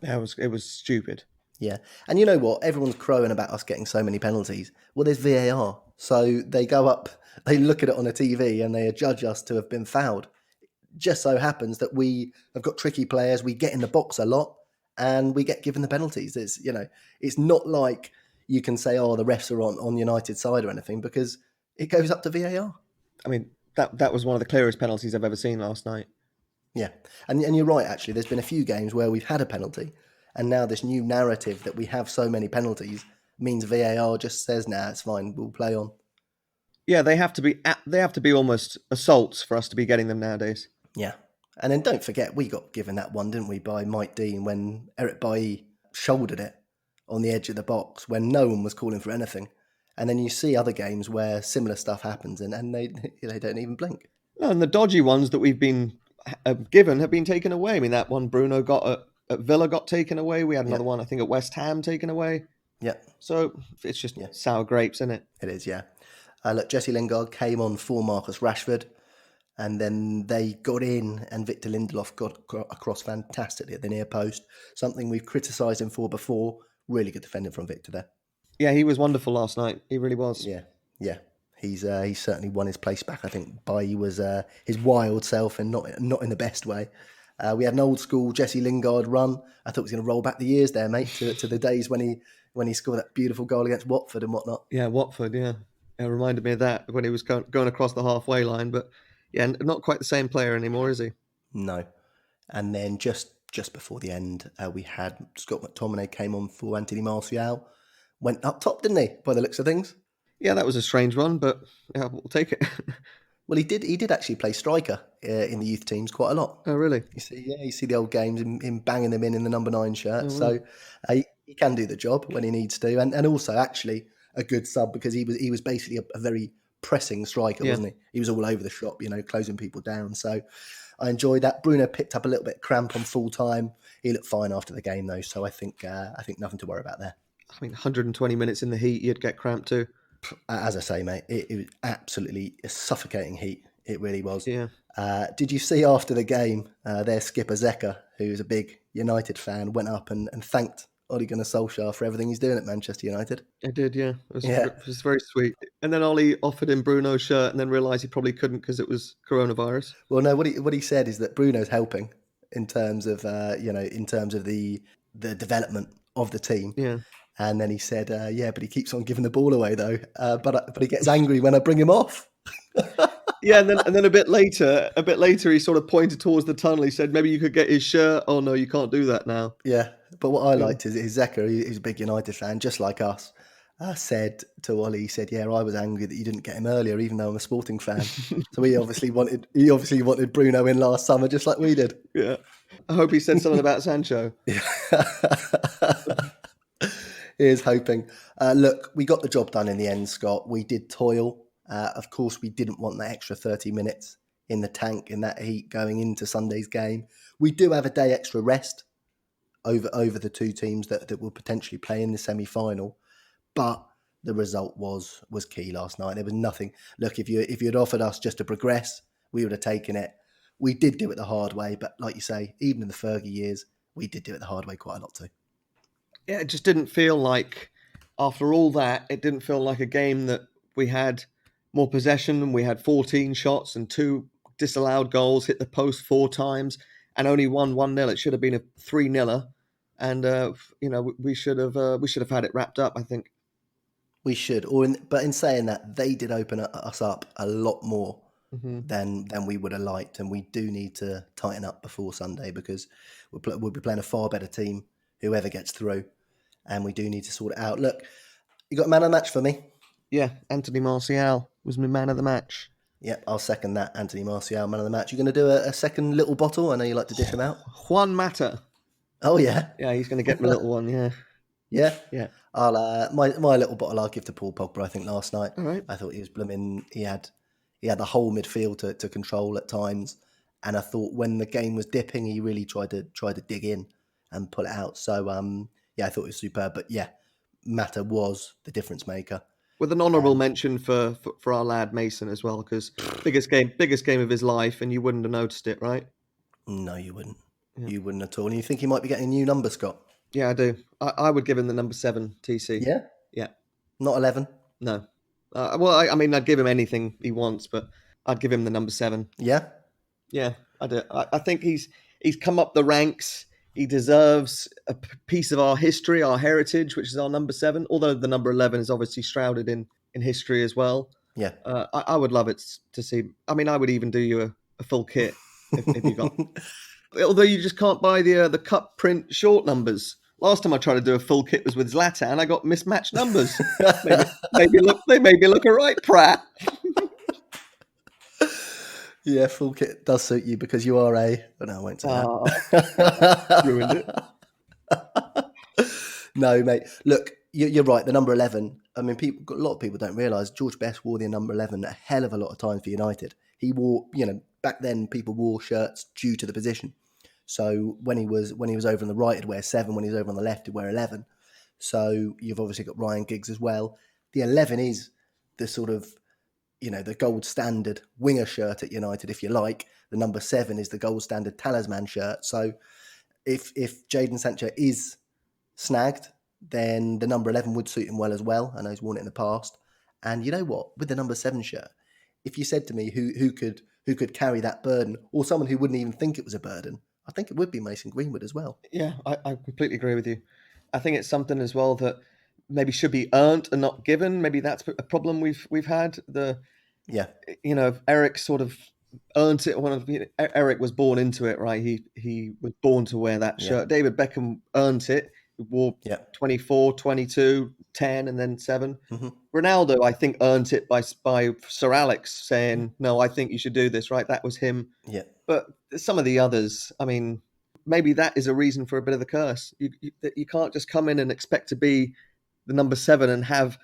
Yeah, it was stupid. Yeah. And you know what? Everyone's crowing about us getting so many penalties. Well, there's VAR. So they go up, they look at it on a TV and they adjudge us to have been fouled. Just so happens that we have got tricky players. We get in the box a lot and we get given the penalties. It's not like you can say, the refs are on United's side or anything, because it goes up to VAR. I mean, that was one of the clearest penalties I've ever seen last night. Yeah, and you're right. Actually, there's been a few games where we've had a penalty, and now this new narrative that we have so many penalties means VAR just says, "Nah, it's fine. We'll play on." Yeah, they have to be almost assaults for us to be getting them nowadays. Yeah, and then don't forget we got given that one, didn't we, by Mike Dean when Eric Bailly shouldered it on the edge of the box when no one was calling for anything, and then you see other games where similar stuff happens and they don't even blink. No, and the dodgy ones that we've been given have been taken away. I mean, that one Bruno got at Villa got taken away. We had another one, I think, at West Ham taken away. Yeah. So it's just sour grapes, isn't it? It is, yeah. Look, Jesse Lingard came on for Marcus Rashford, and then they got in, and Victor Lindelof got across fantastically at the near post. Something we've criticised him for before. Really good defending from Victor there. Yeah, he was wonderful last night. He really was. Yeah. He's certainly won his place back. I think Bailly was his wild self, and not in the best way. We had an old school Jesse Lingard run. I thought he was going to roll back the years there, mate, to the days when he scored that beautiful goal against Watford and whatnot. Yeah, Watford. Yeah, it reminded me of that when he was going across the halfway line. But yeah, not quite the same player anymore, is he? No. And then just before the end, we had Scott McTominay came on for Anthony Martial. Went up top, didn't he? By the looks of things. Yeah, that was a strange one, but yeah, we'll take it. Well, he did actually play striker in the youth teams quite a lot. Oh, really? You see the old games, him banging them in the number 9 shirt. So he can do the job when he needs to, and also actually a good sub because he was basically a very pressing striker, wasn't he? He was all over the shop, closing people down. So I enjoyed that. Bruno picked up a little bit of cramp on full time. He looked fine after the game though, so I think nothing to worry about there. I mean, 120 minutes in the heat, you'd get cramp too. As I say, mate, it was absolutely a suffocating heat. It really was. Yeah. Did you see after the game, their skipper Zeka, who's a big United fan, went up and thanked Ole Gunnar Solskjaer for everything he's doing at Manchester United? I did, yeah. It was very sweet. And then Ole offered him Bruno's shirt and then realised he probably couldn't because it was coronavirus. Well, no, what he said is that Bruno's helping in terms of the development of the team. Yeah. And then he said, but he keeps on giving the ball away though. But he gets angry when I bring him off. Yeah, and then a bit later, he sort of pointed towards the tunnel. He said, maybe you could get his shirt. Oh no, you can't do that now. Yeah, but what I liked is Zeka, who's a big United fan, just like us, said to Ollie, he said, "Yeah, I was angry that you didn't get him earlier, even though I'm a Sporting fan." So he obviously wanted Bruno in last summer, just like we did. Yeah, I hope he said something about Sancho. Yeah. Here's hoping. Look, we got the job done in the end, Scott. We did toil. Of course, we didn't want that extra 30 minutes in the tank in that heat going into Sunday's game. We do have a day extra rest over the two teams that will potentially play in the semi-final. But the result was key last night. There was nothing. Look, if you had offered us just to progress, we would have taken it. We did do it the hard way. But like you say, even in the Fergie years, we did do it the hard way quite a lot too. Yeah, it just didn't feel like, after all that, it didn't feel like a game that we had more possession. We had 14 shots and 2 disallowed goals, hit the post 4 times, and only won 1-0. It should have been a 3-0, and we should have had it wrapped up, I think. We should, but in saying that, they did open us up a lot more than we would have liked, and we do need to tighten up before Sunday because we'll be playing a far better team, whoever gets through, and we do need to sort it out. Look, you got a man of the match for me? Yeah, Anthony Martial was my man of the match. Yeah, I'll second that. Anthony Martial, man of the match. You're going to do a second little bottle? I know you like to dish them out. Juan Mata. Oh, yeah? Yeah, he's going to get me a little one, yeah. Yeah? Yeah. I'll my little bottle I'll give to Paul Pogba, I think, last night. All right. I thought he was blooming. He had the whole midfield to control at times. And I thought when the game was dipping, he really tried to dig in and pull it out. So, I thought it was superb. But yeah, Mata was the difference maker. With an honourable mention for our lad Mason as well, because biggest game of his life, and you wouldn't have noticed it, right? No, you wouldn't. Yeah. You wouldn't at all. And you think he might be getting a new number, Scott? Yeah, I do. I would give him the number 7, TC. Yeah? Yeah. Not 11? No. I mean, I'd give him anything he wants, but I'd give him the number 7. Yeah? Yeah, I do. I think he's come up the ranks. He deserves a piece of our history, our heritage, which is our number 7, although the number 11 is obviously shrouded in history as well. Yeah. I would love it to see. I mean, I would even do you a full kit if you got. Although you just can't buy the cut print short numbers. Last time I tried to do a full kit was with Zlatan. I got mismatched numbers. They made me look all right, Pratt. Yeah, full kit does suit you because you are a. Oh, no, I won't say that. Ruined it. No, mate. Look, you're right. The number 11. I mean, a lot of people don't realise George Best wore the number 11 a hell of a lot of times for United. He wore, back then people wore shirts due to the position. So when he was over on the right, he'd wear 7. When he was over on the left, he'd wear 11. So you've obviously got Ryan Giggs as well. The 11 is the sort of, the gold standard winger shirt at United, if you like. The number 7 is the gold standard talisman shirt. So if Jadon Sancho is snagged, then the number 11 would suit him well as well. I know he's worn it in the past. And you know what? With the number 7 shirt, if you said to me who could carry that burden, or someone who wouldn't even think it was a burden, I think it would be Mason Greenwood as well. Yeah, I completely agree with you. I think it's something as well that maybe should be earned and not given. Maybe that's a problem we've had. Eric sort of earned it. Eric was born into it, right? He was born to wear that shirt. Yeah. David Beckham earned it. He wore 24, 22, 10, and then 7. Mm-hmm. Ronaldo, I think, earned it by Sir Alex saying, "No, I think you should do this." Right? That was him. Yeah. But some of the others, I mean, maybe that is a reason for a bit of the curse. You can't just come in and expect to be the number 7 and have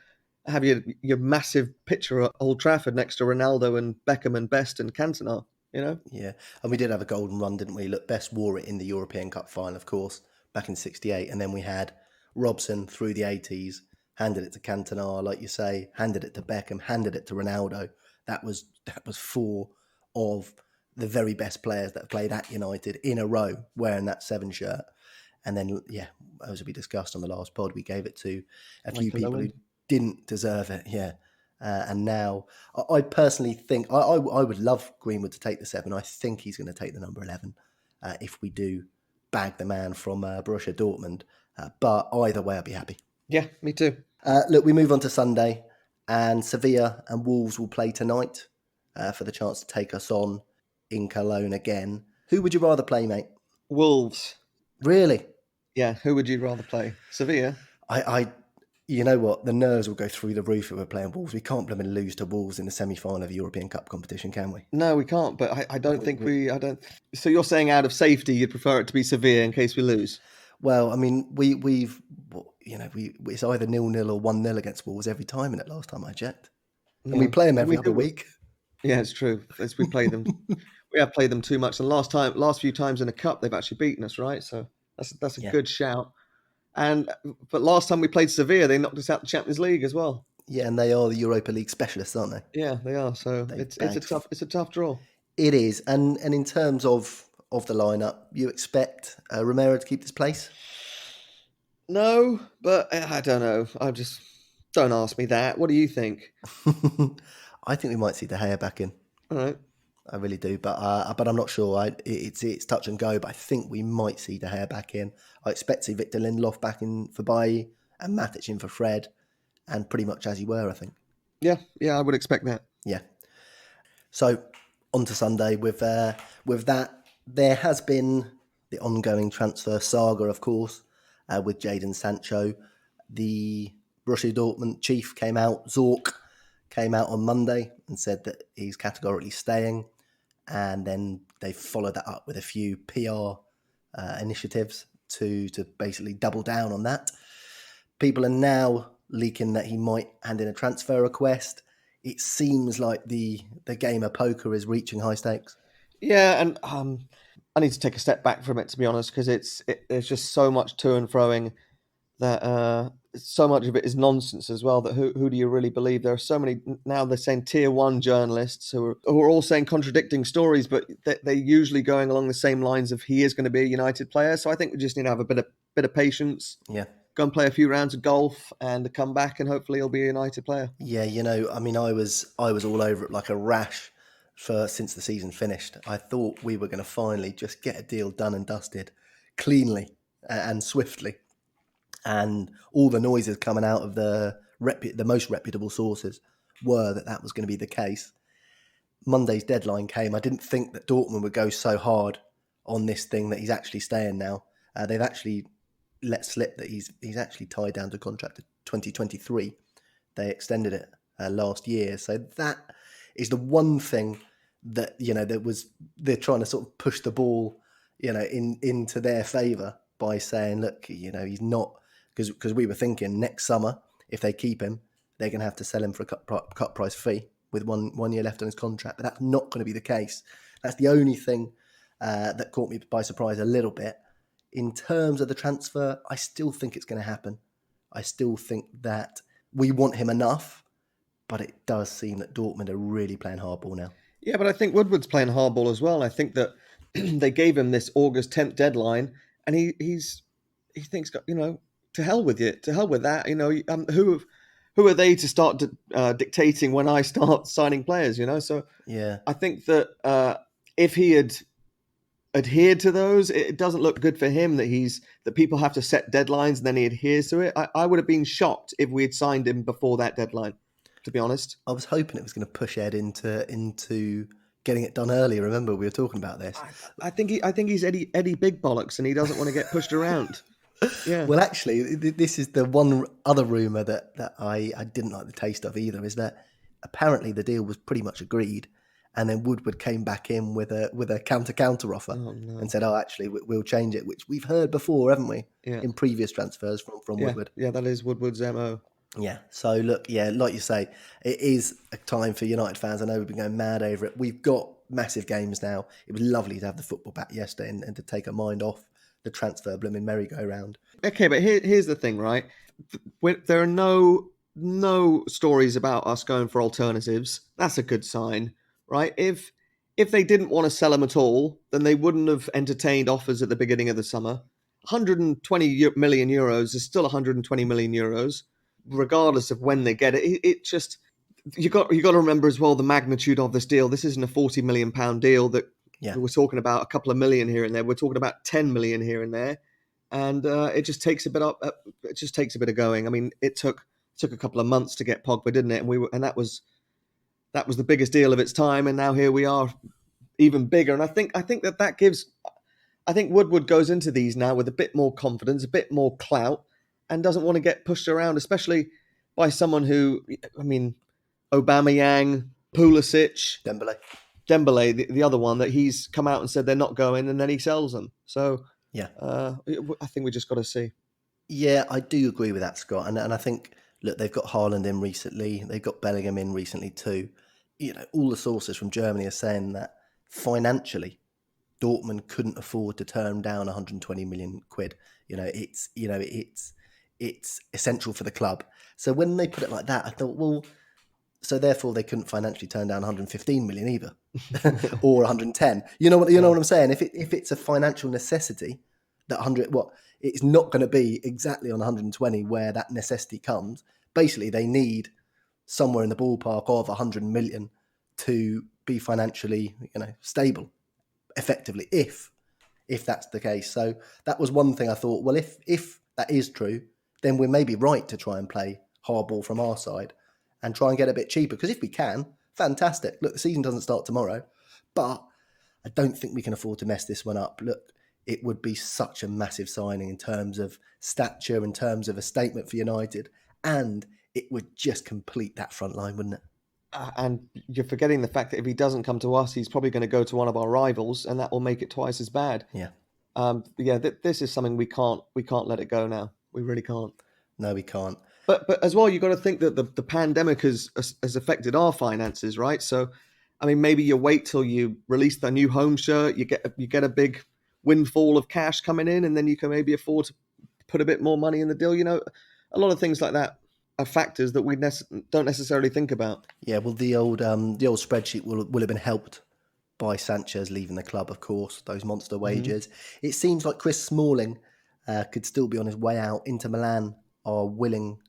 your massive picture at Old Trafford next to Ronaldo and Beckham and Best and Cantona, Yeah, and we did have a golden run, didn't we? Look, Best wore it in the European Cup final, of course, back in '68, and then we had Robson through the '80s, handed it to Cantona, like you say, handed it to Beckham, handed it to Ronaldo. That was 4 of the very best players that played at United in a row wearing that 7 shirt. And then, as we discussed on the last pod, we gave it to a few people who didn't deserve it. Yeah. And now I personally think I would love Greenwood to take the 7. I think he's going to take the number 11 if we do bag the man from Borussia Dortmund. But either way, I'll be happy. Yeah, me too. Look, we move on to Sunday, and Sevilla and Wolves will play tonight for the chance to take us on in Cologne again. Who would you rather play, mate? Wolves. Really? Yeah, who would you rather play? Sevilla? You know what? The nerves will go through the roof if we're playing Wolves. We can't blooming lose to Wolves in the semi-final of the European Cup competition, can we? No, we can't. But I don't think we. So you're saying out of safety, you'd prefer it to be Sevilla in case we lose? Well, I mean, we've it's either 0-0 or 1-0 against Wolves every time in it. Last time I checked, and we play them every other week. Yeah, it's true. As we play them, we have played them too much. And last few times in the cup, they've actually beaten us, right? So that's a good shout. But last time we played Sevilla, they knocked us out the Champions League as well. Yeah, and they are the Europa League specialists, aren't they? Yeah, they are. So it's a tough draw. It is, and in terms of the lineup, you expect Romero to keep this place? No, but I don't know. Don't ask me that. What do you think? I think we might see De Gea back in. All right. I really do, but I'm not sure. It's touch and go, but I think we might see De Gea back in. I expect to see Victor Lindelof back in for Bailly and Matic in for Fred, and pretty much as you were, I think. Yeah, I would expect that. Yeah. So on to Sunday with that. There has been the ongoing transfer saga, of course, with Jadon Sancho. The Borussia Dortmund chief Zorc came out on Monday and said that he's categorically staying. And then they followed that up with a few PR initiatives to basically double down on that. People are now leaking that he might hand in a transfer request. It seems like the game of poker is reaching high stakes. Yeah, and I need to take a step back from it, to be honest, because there's just so much to and froing that so much of it is nonsense as well. That who do you really believe? There are so many now. They're saying tier 1 journalists who are all saying contradicting stories, but they're usually going along the same lines of he is going to be a United player. So I think we just need to have a bit of patience. Yeah. Go and play a few rounds of golf and come back, and hopefully he'll be a United player. Yeah, I mean, I was all over it like a rash since the season finished. I thought we were going to finally just get a deal done and dusted cleanly and swiftly. And all the noises coming out of the most reputable sources were that was going to be the case. Monday's deadline came, I didn't think that Dortmund would go so hard on this thing that he's actually staying now. They've actually let slip that he's actually tied down to contract to 2023. They extended it last year. So that is the one thing that, they're trying to sort of push the ball, into their favour by saying, look, he's not, because we were thinking next summer, if they keep him, they're going to have to sell him for a cut price fee with one year left on his contract. But that's not going to be the case. That's the only thing that caught me by surprise a little bit. In terms of the transfer, I still think it's going to happen. I still think that we want him enough, but it does seem that Dortmund are really playing hardball now. Yeah, but I think Woodward's playing hardball as well. I think that they gave him this August 10th deadline, and he thinks, to hell with it, to hell with that. Who are they to start dictating when I start signing players? So yeah, I think that if he had adhered to those, it doesn't look good for him that people have to set deadlines and then he adheres to it. I would have been shocked if we had signed him before that deadline, to be honest. I was hoping it was going to push Ed into getting it done earlier. Remember, we were talking about this. I think he's Eddie Big Bollocks, and he doesn't want to get pushed around. Yeah. Well, actually, this is the one other rumour that I didn't like the taste of either, is that apparently the deal was pretty much agreed, and then Woodward came back in with a counter offer and said, actually, we'll change it, which we've heard before, haven't we, in previous transfers from Woodward. Yeah, that is Woodward's MO. Yeah, so look, like you say, it is a time for United fans. I know we've been going mad over it. We've got massive games now. It was lovely to have the football back yesterday and to take our mind off the transfer blooming merry-go-round. Okay, but here's the thing, right? There are no stories about us going for alternatives. That's a good sign, right? If they didn't want to sell him at all, then they wouldn't have entertained offers at the beginning of the summer. 120 million euros is still 120 million euros, regardless of when they get it. It just, you got to remember as well the magnitude of this deal. This isn't a £40 million deal that we're talking about a couple of million here and there. We're talking about 10 million here and there, and it just takes a bit up. It just takes a bit of going. I mean, it took a couple of months to get Pogba, didn't it? And that was the biggest deal of its time, and now here we are, even bigger. And I think that gives. I think Woodward goes into these now with a bit more confidence, a bit more clout, and doesn't want to get pushed around, especially by someone who, I mean, Aubameyang, Pulisic, Dembele, the other one, that he's come out and said they're not going, and then he sells them. So I think we just got to see. Yeah, I do agree with that, Scott. And I think, look, they've got Haaland in recently. They've got Bellingham in recently too. All the sources from Germany are saying that financially, Dortmund couldn't afford to turn down 120 million quid. It's essential for the club. So when they put it like that, I thought, well, so therefore they couldn't financially turn down 115 million either, or 110. You know what I'm saying? If it's a financial necessity, that it's not going to be exactly on 120 where that necessity comes. Basically, they need somewhere in the ballpark of 100 million to be financially, stable, effectively, if that's the case. So that was one thing I thought, well, if that is true, then we're maybe right to try and play hardball from our side and try and get a bit cheaper. Because if we can, fantastic. Look, the season doesn't start tomorrow, but I don't think we can afford to mess this one up. Look, it would be such a massive signing in terms of stature, in terms of a statement for United, and it would just complete that front line, wouldn't it? And you're forgetting the fact that if he doesn't come to us, he's probably going to go to one of our rivals, and that will make it twice as bad. Yeah. This is something we can't let it go now. We really can't. No, we can't. But as well, you've got to think that the pandemic has affected our finances, right? So, I mean, maybe you wait till you release the new home shirt, you get a big windfall of cash coming in, and then you can maybe afford to put a bit more money in the deal. A lot of things like that are factors that we don't necessarily think about. Yeah, well, the old spreadsheet will have been helped by Sanchez leaving the club, of course, those monster wages. Mm-hmm. It seems like Chris Smalling could still be on his way out. Inter Milan are willing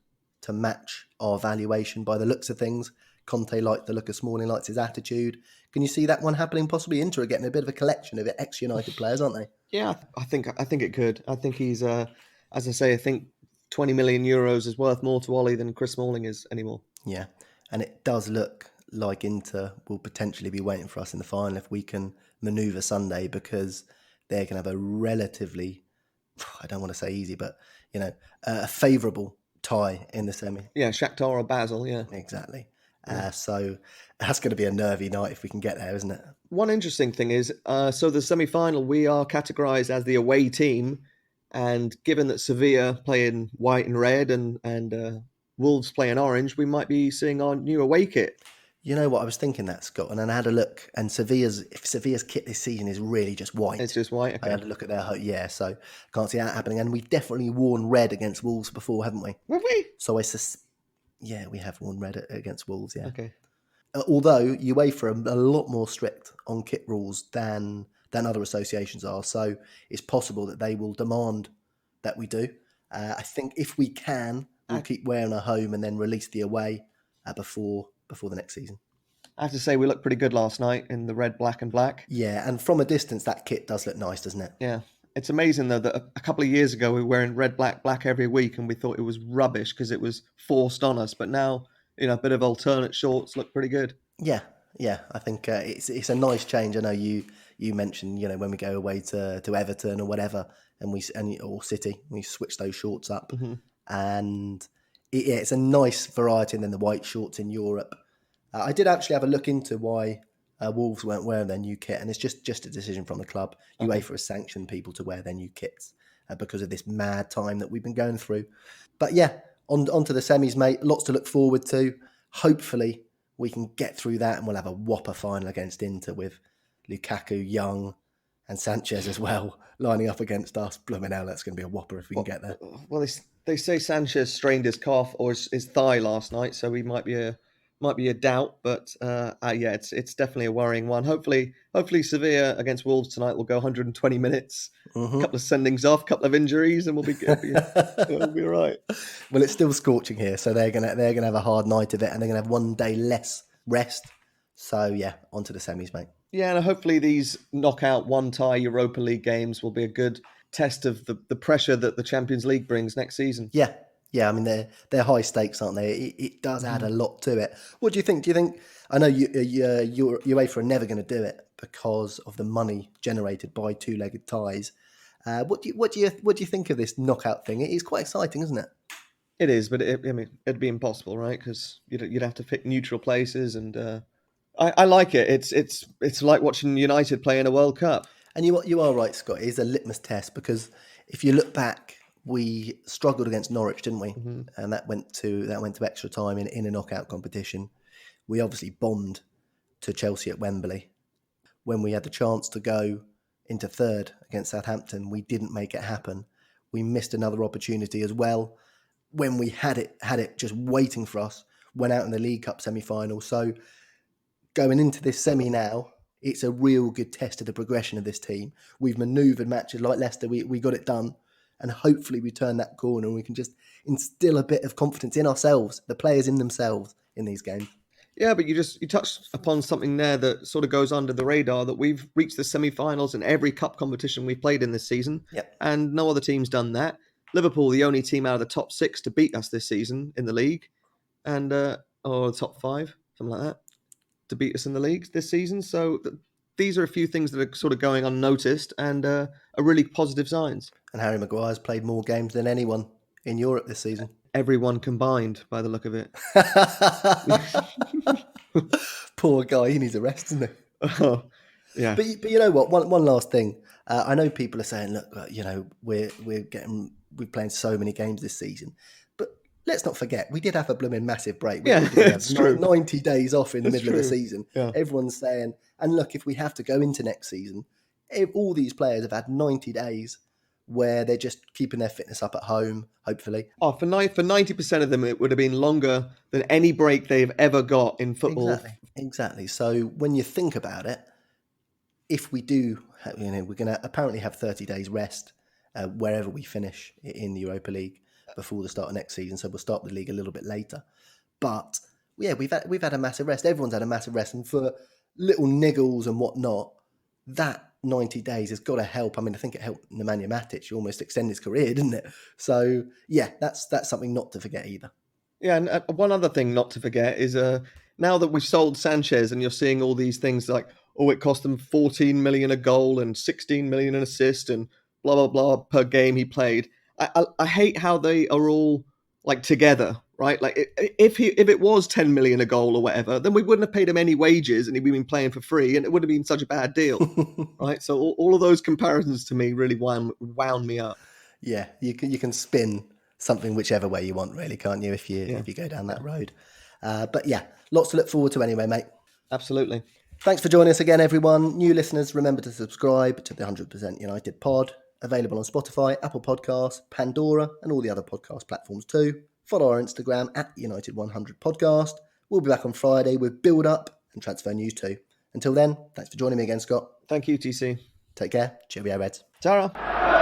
to match our valuation by the looks of things. Conte liked the look of Smalling, likes his attitude. Can you see that one happening? Possibly Inter are getting a bit of a collection of ex-United players, aren't they? Yeah, I think it could. I think he's, as I say, I think 20 million euros is worth more to Ollie than Chris Smalling is anymore. Yeah, and it does look like Inter will potentially be waiting for us in the final if we can manoeuvre Sunday, because they're going to have a relatively, I don't want to say easy, but a favourable tie in the semi. Yeah, Shakhtar or Basel, yeah. Exactly. So that's going to be a nervy night if we can get there, isn't it? One interesting thing is, so the semi-final, we are categorised as the away team, and given that Sevilla play in white and red and Wolves play in orange, we might be seeing our new away kit. You know what, I was thinking that, Scott, and then I had a look, and Sevilla's kit this season is really just white. It's just white, okay. I had a look at their so can't see that happening. And we've definitely worn red against Wolves before, haven't we? Have we? So yeah, we have worn red against Wolves, yeah. Okay. Although UEFA are a lot more strict on kit rules than other associations are, so it's possible that they will demand that we do. I think if we can, we'll keep wearing our home and then release the away before the next season. I have to say, we looked pretty good last night in the red, black and black. Yeah, and from a distance, that kit does look nice, doesn't it? Yeah. It's amazing, though, that a couple of years ago, we were wearing red, black, black every week, and we thought it was rubbish because it was forced on us. But now, a bit of alternate shorts look pretty good. Yeah. I think it's a nice change. I know you mentioned, when we go away to Everton or whatever, or City, we switch those shorts up, and it's a nice variety. And then the white shorts in Europe. I did actually have a look into why Wolves weren't wearing their new kit, and it's just a decision from the club. UEFA has sanctioned people to wear their new kits because of this mad time that we've been going through. But yeah, on to the semis, mate. Lots to look forward to. Hopefully we can get through that, and we'll have a whopper final against Inter with Lukaku, Young, and Sanchez as well lining up against us. Blooming hell, that's going to be a whopper if we can get there. Well, they say Sanchez strained his calf or his thigh last night, so he might be a doubt, but yeah, it's definitely a worrying one. Hopefully Sevilla against Wolves tonight will go 120 minutes. A couple of sendings off, couple of injuries, and we'll be all right. Well, it's still scorching here, so they're gonna have a hard night of it, and they're gonna have one day less rest. So yeah, on to the semis, mate. Yeah, and hopefully these knockout one-tie Europa League games will be a good test of the pressure that the Champions League brings next season. Yeah, I mean they're high stakes, aren't they? It does add a lot to it. What do you think? Do you think? I know UEFA are never going to do it because of the money generated by two-legged ties. What do you think of this knockout thing? It is quite exciting, isn't it? It is, but it'd be impossible, right? Because you'd have to pick neutral places, and I like it. It's like watching United play in a World Cup. And you are right, Scott. It is a litmus test, because if you look back, we struggled against Norwich, didn't we? And that went to extra time in a knockout competition. We obviously bombed to Chelsea at Wembley. When we had the chance to go into third against Southampton, we didn't make it happen. We missed another opportunity as well. When we had it just waiting for us, went out in the League Cup semi-final. So going into this semi now, it's a real good test of the progression of this team. We've manoeuvred matches like Leicester. We got it done. And hopefully we turn that corner and we can just instill a bit of confidence in ourselves, the players in themselves, in these games. Yeah, but you touched upon something there that sort of goes under the radar, that we've reached the semi-finals in every cup competition we've played in this season. Yep. And no other team's done that. Liverpool, the only team out of the top 6 to beat us this season in the league, and or top 5, something like that, to beat us in the league this season. So these are a few things that are sort of going unnoticed and are really positive signs. And Harry Maguire's played more games than anyone in Europe this season. Everyone combined, by the look of it. Poor guy, he needs a rest, doesn't he? Oh, yeah. But you know what? One last thing. I know people are saying, look, we're playing so many games this season, but let's not forget, we did have a blooming massive break. We it's true. 90 days off in the middle of the season. Yeah. Everyone's saying, and look, if we have to go into next season, all these players have had 90 days where they're just keeping their fitness up at home, hopefully. Oh, for 90% of them, it would have been longer than any break they've ever got in football. Exactly. So when you think about it, if we do, we're going to apparently have 30 days rest wherever we finish in the Europa League before the start of next season. So we'll start the league a little bit later. But yeah, we've had a massive rest. Everyone's had a massive rest, and for little niggles and whatnot, that 90 days has got to help. I mean, I think it helped Nemanja Matic almost extend his career, didn't it? So yeah, that's something not to forget either. Yeah, and one other thing not to forget is now that we've sold Sanchez and you're seeing all these things like, oh, it cost them 14 million a goal and 16 million an assist and blah, blah, blah per game he played. I hate how they are all like together, right? Like if it was 10 million a goal or whatever, then we wouldn't have paid him any wages and he'd been playing for free and it would have been such a bad deal, right? So all of those comparisons to me really wound me up. Yeah, you can spin something whichever way you want, really, can't you? If you go down that road. But yeah, lots to look forward to anyway, mate. Absolutely. Thanks for joining us again, everyone. New listeners, remember to subscribe to the 100% United pod. Available on Spotify, Apple Podcasts, Pandora, and all the other podcast platforms too. Follow our Instagram at United100podcast. We'll be back on Friday with build up and transfer news too. Until then, thanks for joining me again, Scott. Thank you, TC. Take care. Cheerio, Reds. Ta-ra.